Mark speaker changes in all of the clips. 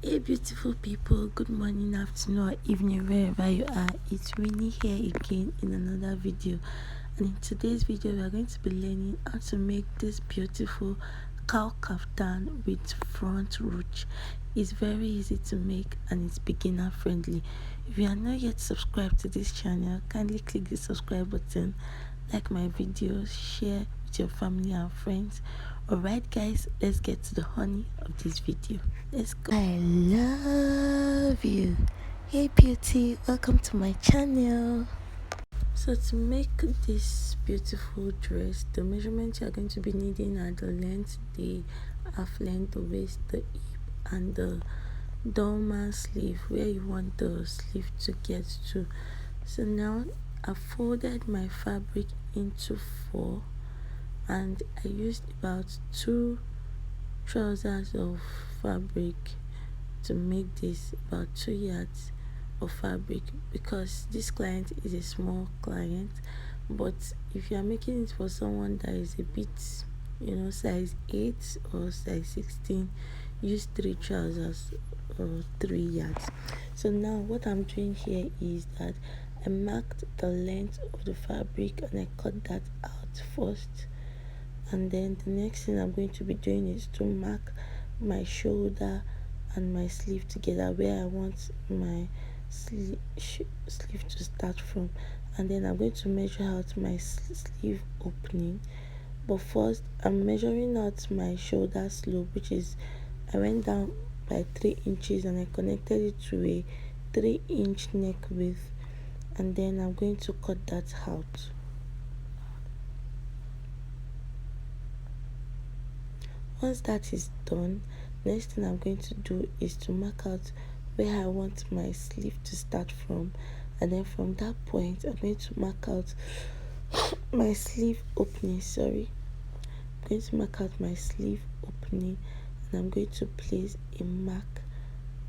Speaker 1: Hey beautiful people, good morning, afternoon or evening wherever you are. It's Winnie here again in another video, and in today's video we are going to be learning how to make this beautiful cowl kaftan with front ruch. It's very easy to make and it's beginner friendly. If you are not yet subscribed to this channel, kindly click the subscribe button, like my videos, share with your family and friends. Alright guys, let's get to the honey of this video. Let's go. I love you. Hey beauty, welcome to my channel. So to make this beautiful dress, the measurements you are going to be needing are the length, the half length, the waist, the hip, and the dormer sleeve, where you want the sleeve to get to. So now I folded my fabric into 4, and I used about 2 trousers of fabric to make this, about 2 yards of fabric, because this client is a small client. But if you are making it for someone that is a bit, size 8 or size 16, use 3 trousers or 3 yards. So now what I'm doing here is that I marked the length of the fabric and I cut that out first, and then the next thing I'm going to be doing is to mark my shoulder and my sleeve together, where I want my sleeve to start from, and then I'm going to measure out my sleeve opening. But first I'm measuring out my shoulder slope, which is, I went down by 3 inches and I connected it to a 3-inch neck width, and then I'm going to cut that out. Once that is done, next thing I'm going to do is to mark out where I want my sleeve to start from, and then from that point I'm going to mark out my sleeve opening. I'm going to mark out my sleeve opening, and I'm going to place a mark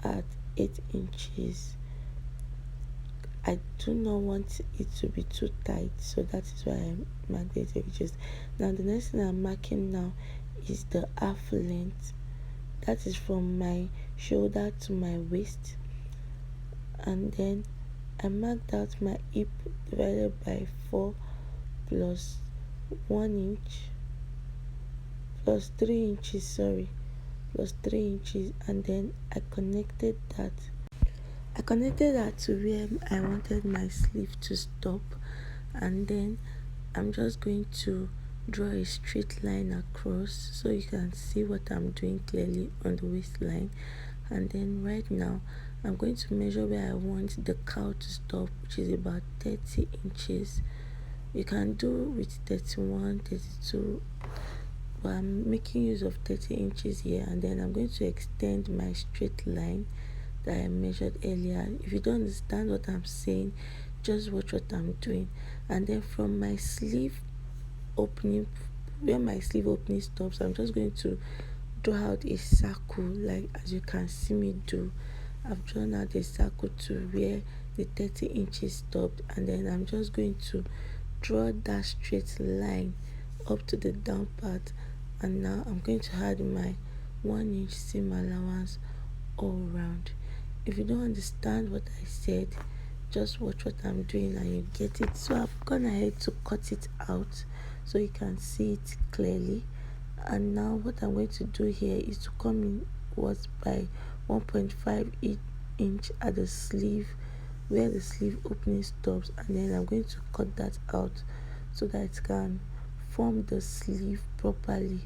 Speaker 1: at 8 inches. I do not want it to be too tight, so that is why I marked 8 inches. Now the next thing I'm marking now is the half length, that is from my shoulder to my waist, and then I marked out my hip divided by 4 plus 1 inch plus 3 inches, plus 3 inches, and then I connected that to where I wanted my sleeve to stop, and then I'm just going to draw a straight line across so you can see what I'm doing clearly on the waistline. And then right now I'm going to measure where I want the cowl to stop, which is about 30 inches. You can do with 31, 32, but I'm making use of 30 inches here. And then I'm going to extend my straight line that I measured earlier. If you don't understand what I'm saying, just watch what I'm doing. And then from my sleeve opening, where my sleeve opening stops, I'm just going to draw out a circle, like as you can see me do. I've drawn out a circle to where the 30 inches stopped, and then I'm just going to draw that straight line up to the down part. And now I'm going to add my 1 inch seam allowance all around. If you don't understand what I said, just watch what I'm doing and you get it. So I've gone ahead to cut it out so you can see it clearly. And now what I'm going to do here is to come inwards by 1.5 inch at the sleeve, where the sleeve opening stops, and then I'm going to cut that out so that it can form the sleeve properly,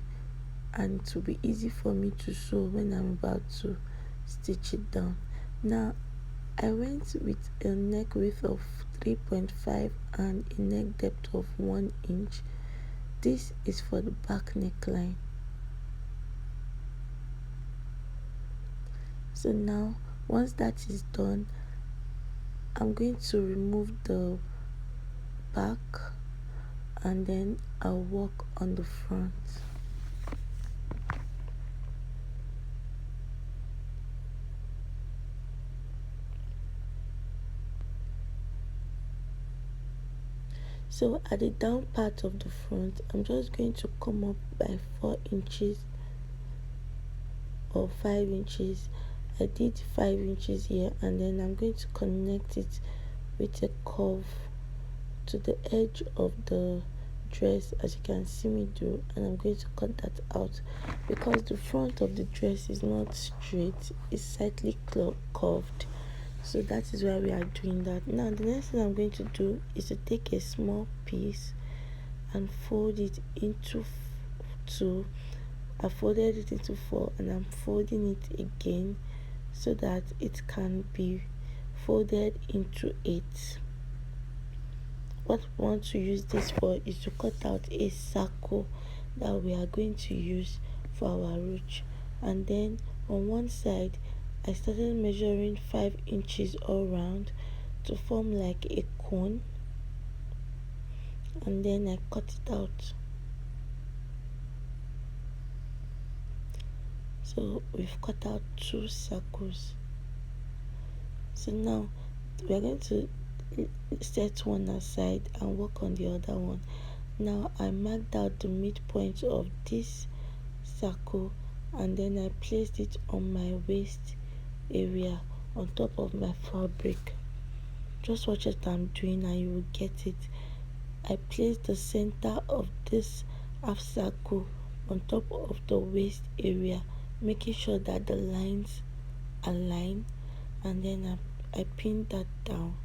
Speaker 1: and it will be easy for me to sew when I'm about to stitch it down. Now I went with a neck width of 3.5 and a neck depth of 1 inch. This is for the back neckline. So now once that is done, I'm going to remove the back, and then I'll work on the front. So at the down part of the front, I'm just going to come up by 4 inches or 5 inches. I did 5 inches here, and then I'm going to connect it with a curve to the edge of the dress, as you can see me do, and I'm going to cut that out because the front of the dress is not straight, it's slightly curved. So that is why we are doing that. Now the next thing I'm going to do is to take a small piece and fold it into two. I folded it into 4, and I'm folding it again so that it can be folded into 8. What we want to use this for is to cut out a circle that we are going to use for our ruch. And then on one side I started measuring 5 inches all round to form like a cone, and then I cut it out. So we've cut out 2 circles. So now we are going to set one aside and work on the other one. Now I marked out the midpoint of this circle, and then I placed it on my waist area on top of my fabric. Just watch what I'm doing and you will get it. I placed the center of this half circle on top of the waist area, making sure that the lines align, and then I pinned that down.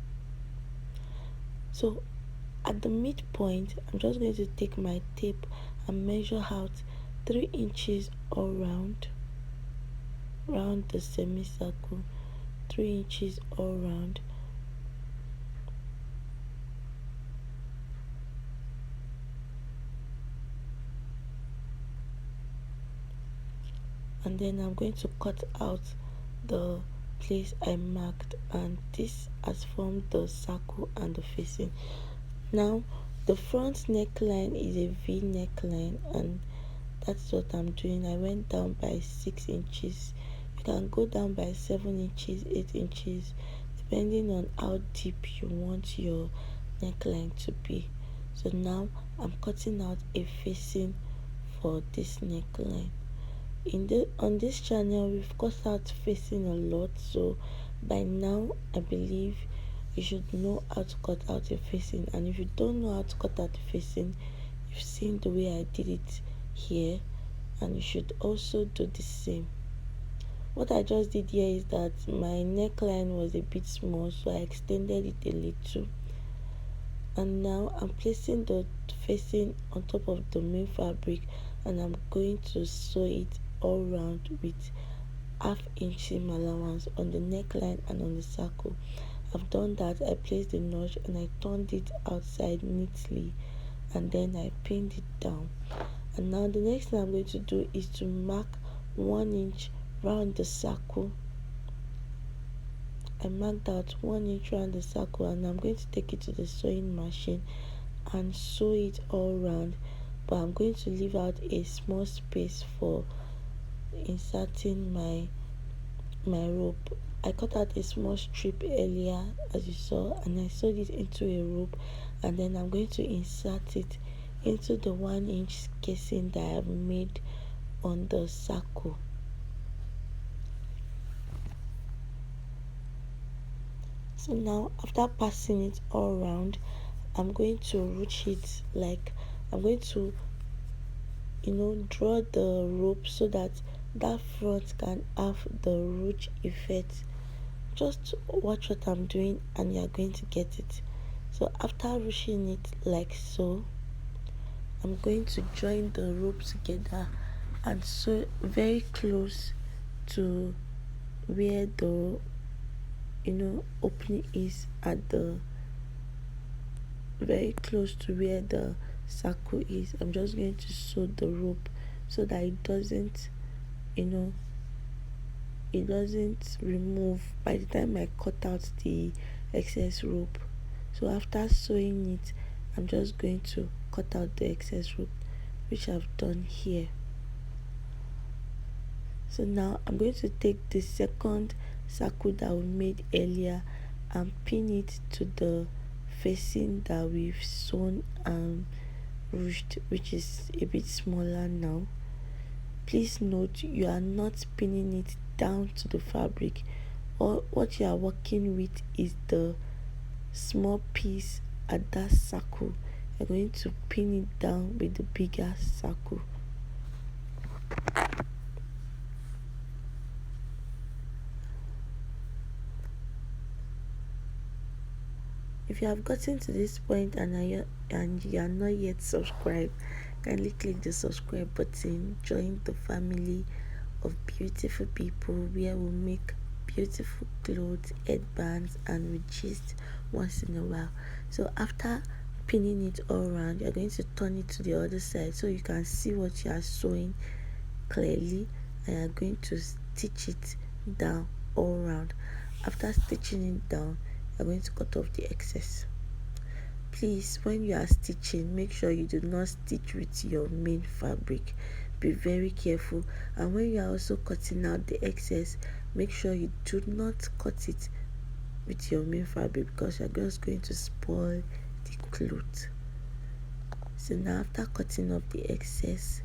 Speaker 1: So at the midpoint, I'm just going to take my tape and measure out 3 inches all round the semicircle, 3 inches all round. And then I'm going to cut out the place I marked, and this has formed the circle and the facing. Now the front neckline is a V neckline, and that's what I'm doing. I went down by 6 inches. You can go down by 7 inches, 8 inches, depending on how deep you want your neckline to be. So now I'm cutting out a facing for this neckline. On this channel we've cut out facing a lot, so by now I believe you should know how to cut out a facing. And if you don't know how to cut out a facing, you've seen the way I did it here, and you should also do the same. What I just did here is that my neckline was a bit small, so I extended it a little, and now I'm placing the facing on top of the main fabric, and I'm going to sew it all round with half-inch seam allowance on the neckline and on the circle. I've done that. I placed the notch and I turned it outside neatly, and then I pinned it down. And now the next thing I'm going to do is to mark 1 inch round the circle. I marked out 1 inch round the circle, and I'm going to take it to the sewing machine and sew it all round, but I'm going to leave out a small space for inserting my rope. I cut out a small strip earlier, as you saw, and I sewed it into a rope, and then I'm going to insert it into the 1 inch casing that I have made on the circle. So now after passing it all around, I'm going to ruch it, like I'm going to draw the rope so that front can have the ruch effect. Just watch what I'm doing and you're going to get it. So after ruching it like so, I'm going to join the rope together and sew very close to where the opening is, at the very close to where the circle is. I'm just going to sew the rope so that it doesn't remove by the time I cut out the excess rope. So after sewing it, I'm just going to cut out the excess rope, which I've done here. So now I'm going to take the second circle that we made earlier and pin it to the facing that we've sewn and ruched, which is a bit smaller now. Please note, you are not pinning it down to the fabric, or what you are working with is the small piece at that circle. You're going to pin it down with the bigger circle. If you have gotten to this point and you are not yet subscribed, kindly click the subscribe button. Join the family of beautiful people where we make beautiful clothes, headbands, and we gist once in a while. So after pinning it all around, you're going to turn it to the other side so you can see what you are sewing clearly, and you're going to stitch it down all around. After stitching it down, you're going to cut off the excess. Please, when you are stitching, make sure you do not stitch with your main fabric. Be very careful. And when you are also cutting out the excess, make sure you do not cut it with your main fabric, because you're just going to spoil the cloth. So now, after cutting off the excess,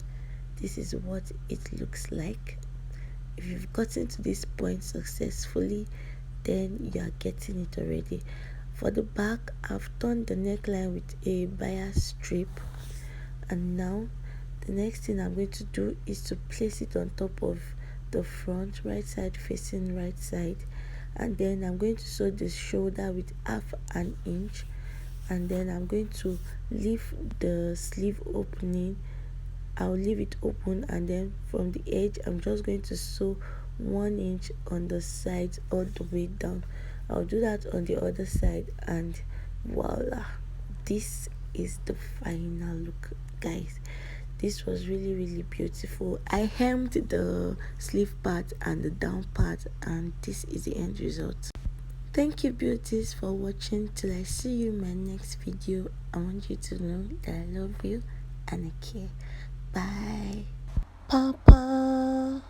Speaker 1: this is what it looks like. If you've gotten to this point successfully, then you are getting it already. For the back, I've done the neckline with a bias strip, and now the next thing I'm going to do is to place it on top of the front, right side facing right side, and then I'm going to sew the shoulder with half an inch, and then I'm going to leave the sleeve opening. I'll leave it open, and then from the edge I'm just going to sew 1 inch on the sides all the way down. I'll do that on the other side, and voila, this is the final look, guys. This was really beautiful. I hemmed the sleeve part and the down part, and this is the end result. Thank you, beauties, for watching. Till I see you in my next video, I want you to know that I love you and I care. Bye. Papa.